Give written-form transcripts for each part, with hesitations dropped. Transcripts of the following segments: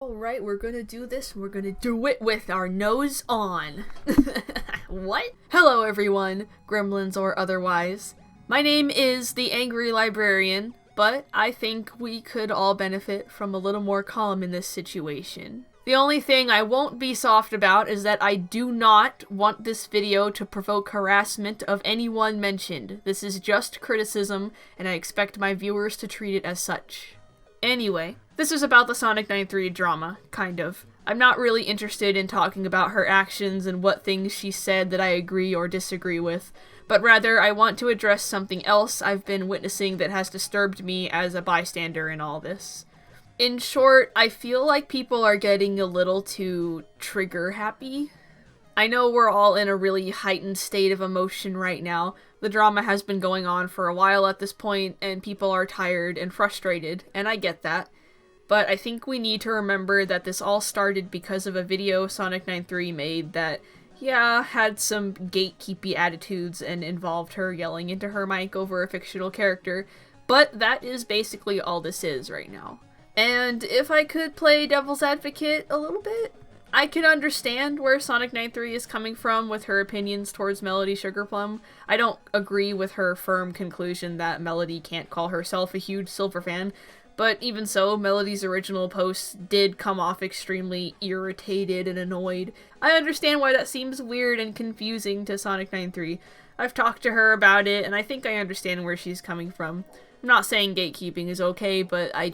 Alright, we're gonna do this, and we're gonna do it with our nose on. What? Hello everyone, gremlins or otherwise. My name is the Angry Librarian, but I think we could all benefit from a little more calm in this situation. The only thing I won't be soft about is that I do not want this video to provoke harassment of anyone mentioned. This is just criticism, and I expect my viewers to treat it as such. Anyway, this is about the sonic93 drama, kind of. I'm not really interested in talking about her actions and what things she said that I agree or disagree with, but rather I want to address something else I've been witnessing that has disturbed me as a bystander in all this. In short, I feel like people are getting a little too trigger happy. I know we're all in a really heightened state of emotion right now. The drama has been going on for a while at this point, and people are tired and frustrated, and I get that. But I think we need to remember that this all started because of a video sonic93 made that, yeah, had some gatekeepy attitudes and involved her yelling into her mic over a fictional character, but that is basically all this is right now. And if I could play devil's advocate a little bit, I can understand where sonic93 is coming from with her opinions towards Melody Sugarplum. I don't agree with her firm conclusion that Melody can't call herself a huge Silver fan, but even so, Melody's original post did come off extremely irritated and annoyed. I understand why that seems weird and confusing to sonic93. I've talked to her about it, and I think I understand where she's coming from. I'm not saying gatekeeping is okay, but I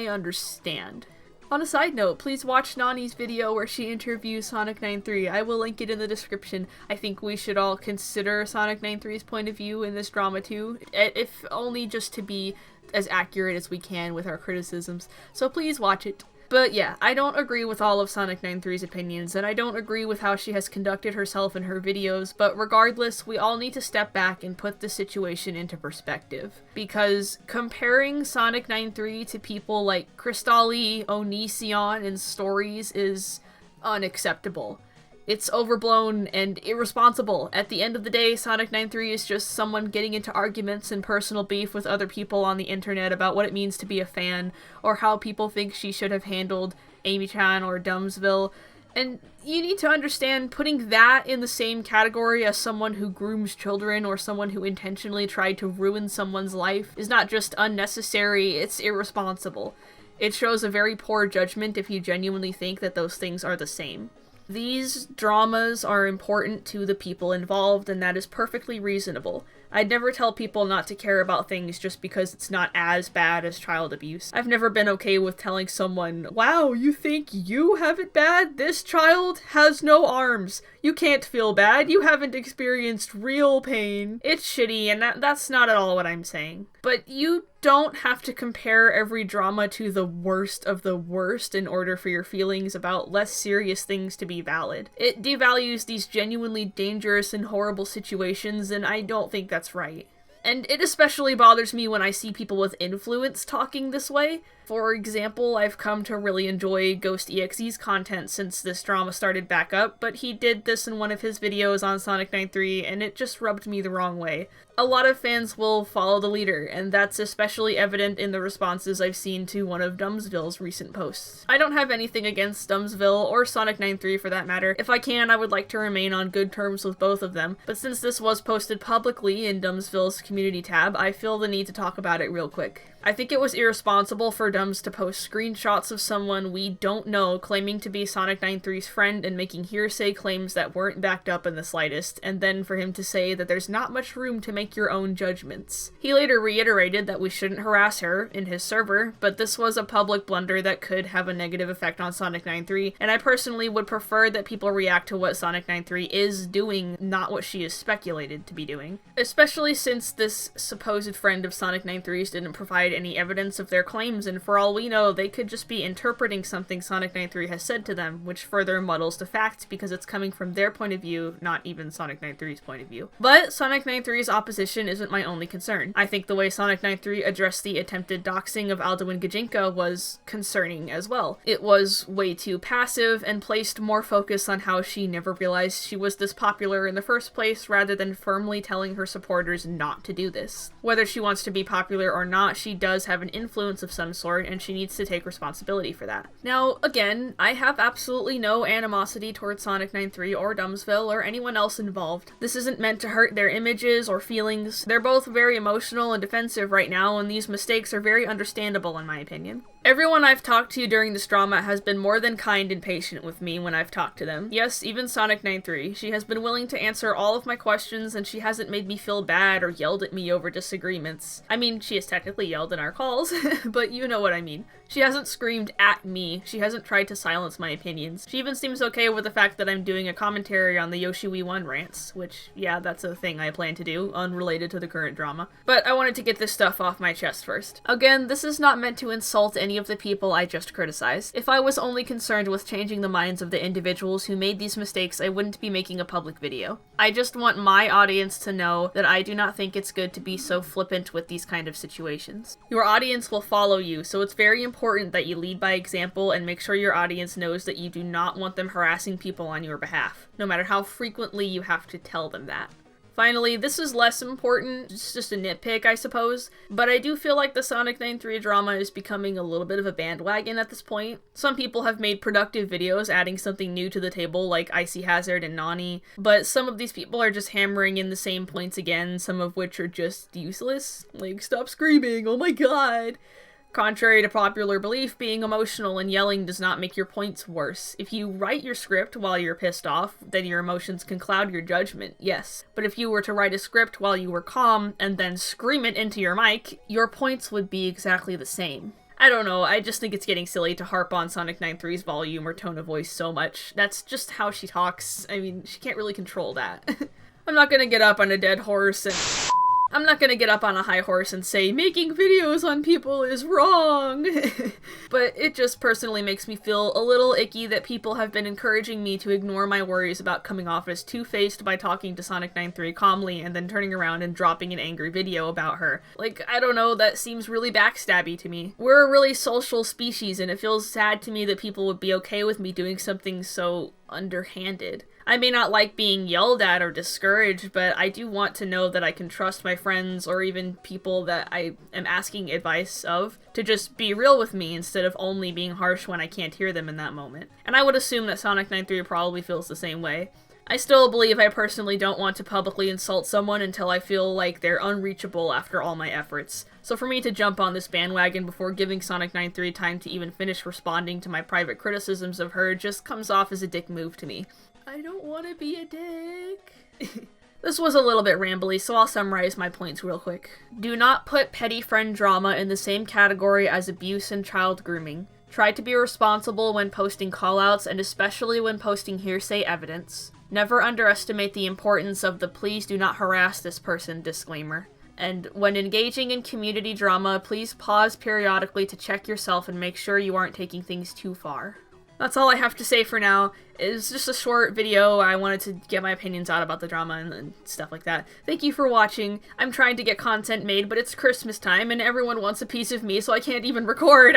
understand. On a side note, please watch Nani's video where she interviews sonic93. I will link it in the description. I think we should all consider sonic93's point of view in this drama too, if only just to be as accurate as we can with our criticisms. So please watch it. But yeah, I don't agree with all of sonic93's opinions, and I don't agree with how she has conducted herself in her videos, but regardless, we all need to step back and put the situation into perspective. Because comparing sonic93 to people like Crystalli, Onision, and Stories is unacceptable. It's overblown and irresponsible. At the end of the day, sonic93 is just someone getting into arguments and personal beef with other people on the internet about what it means to be a fan, or how people think she should have handled Amy-chan or Dumbsville. And you need to understand, putting that in the same category as someone who grooms children or someone who intentionally tried to ruin someone's life is not just unnecessary, it's irresponsible. It shows a very poor judgment if you genuinely think that those things are the same. These dramas are important to the people involved, and that is perfectly reasonable. I'd never tell people not to care about things just because it's not as bad as child abuse. I've never been okay with telling someone, wow, you think you have it bad? This child has no arms. You can't feel bad. You haven't experienced real pain. It's shitty, and that's not at all what I'm saying. But you don't have to compare every drama to the worst of the worst in order for your feelings about less serious things to be valid. It devalues these genuinely dangerous and horrible situations, and I don't think that's right. And it especially bothers me when I see people with influence talking this way. For example, I've come to really enjoy Ghost EXE's content since this drama started back up, but he did this in one of his videos on sonic93, and it just rubbed me the wrong way. A lot of fans will follow the leader, and that's especially evident in the responses I've seen to one of Dumbsville's recent posts. I don't have anything against Dumbsville, or sonic93 for that matter. If I can, I would like to remain on good terms with both of them, but since this was posted publicly in Dumbsville's community tab, I feel the need to talk about it real quick. I think it was irresponsible for Dums to post screenshots of someone we don't know claiming to be sonic93's friend and making hearsay claims that weren't backed up in the slightest, and then for him to say that there's not much room to make your own judgments. He later reiterated that we shouldn't harass her in his server, but this was a public blunder that could have a negative effect on sonic93, and I personally would prefer that people react to what sonic93 is doing, not what she is speculated to be doing. Especially since this supposed friend of sonic93's didn't provide any evidence of their claims, and for all we know, they could just be interpreting something sonic93 has said to them, which further muddles the facts because it's coming from their point of view, not even sonic93's point of view. But sonic93's opposition isn't my only concern. I think the way sonic93 addressed the attempted doxing of Alduin Gajinka was concerning as well. It was way too passive and placed more focus on how she never realized she was this popular in the first place rather than firmly telling her supporters not to do this. Whether she wants to be popular or not, she does have an influence of some sort, and she needs to take responsibility for that. Now, again, I have absolutely no animosity towards sonic93 or Dumbsville or anyone else involved. This isn't meant to hurt their images or feelings. They're both very emotional and defensive right now, and these mistakes are very understandable in my opinion. Everyone I've talked to during this drama has been more than kind and patient with me when I've talked to them. Yes, even sonic93. She has been willing to answer all of my questions, and she hasn't made me feel bad or yelled at me over disagreements. I mean, she has technically yelled in our calls, but you know what I mean. She hasn't screamed at me. She hasn't tried to silence my opinions. She even seems okay with the fact that I'm doing a commentary on the Yoshi Wii 1 rants, which, yeah, that's a thing I plan to do, unrelated to the current drama. But I wanted to get this stuff off my chest first. Again, this is not meant to insult any of the people I just criticized. If I was only concerned with changing the minds of the individuals who made these mistakes, I wouldn't be making a public video. I just want my audience to know that I do not think it's good to be so flippant with these kind of situations. Your audience will follow you, so it's very important that you lead by example and make sure your audience knows that you do not want them harassing people on your behalf, no matter how frequently you have to tell them that. Finally, this is less important, it's just a nitpick, I suppose, but I do feel like the sonic93 drama is becoming a little bit of a bandwagon at this point. Some people have made productive videos adding something new to the table, like Icy Hazard and Nani, but some of these people are just hammering in the same points again, some of which are just useless. Like, stop screaming, oh my god! Contrary to popular belief, being emotional and yelling does not make your points worse. If you write your script while you're pissed off, then your emotions can cloud your judgment, yes. But if you were to write a script while you were calm and then scream it into your mic, your points would be exactly the same. I don't know, I just think it's getting silly to harp on sonic93's volume or tone of voice so much. That's just how she talks. I mean, she can't really control that. I'm not gonna get up on a dead horse and... I'm not gonna get up on a high horse and say making videos on people is wrong, but it just personally makes me feel a little icky that people have been encouraging me to ignore my worries about coming off as two-faced by talking to sonic93 calmly and then turning around and dropping an angry video about her. Like, I don't know, that seems really backstabby to me. We're a really social species, and it feels sad to me that people would be okay with me doing something so underhanded. I may not like being yelled at or discouraged, but I do want to know that I can trust my friends or even people that I am asking advice of to just be real with me instead of only being harsh when I can't hear them in that moment. And I would assume that sonic93 probably feels the same way. I still believe I personally don't want to publicly insult someone until I feel like they're unreachable after all my efforts. So for me to jump on this bandwagon before giving sonic93 time to even finish responding to my private criticisms of her just comes off as a dick move to me. I don't want to be a dick. This was a little bit rambly, so I'll summarize my points real quick. Do not put petty friend drama in the same category as abuse and child grooming. Try to be responsible when posting callouts and especially when posting hearsay evidence. Never underestimate the importance of the please do not harass this person disclaimer. And when engaging in community drama, please pause periodically to check yourself and make sure you aren't taking things too far. That's all I have to say for now. It's just a short video. I wanted to get my opinions out about the drama and stuff like that. Thank you for watching. I'm trying to get content made, but it's Christmas time and everyone wants a piece of me, so I can't even record.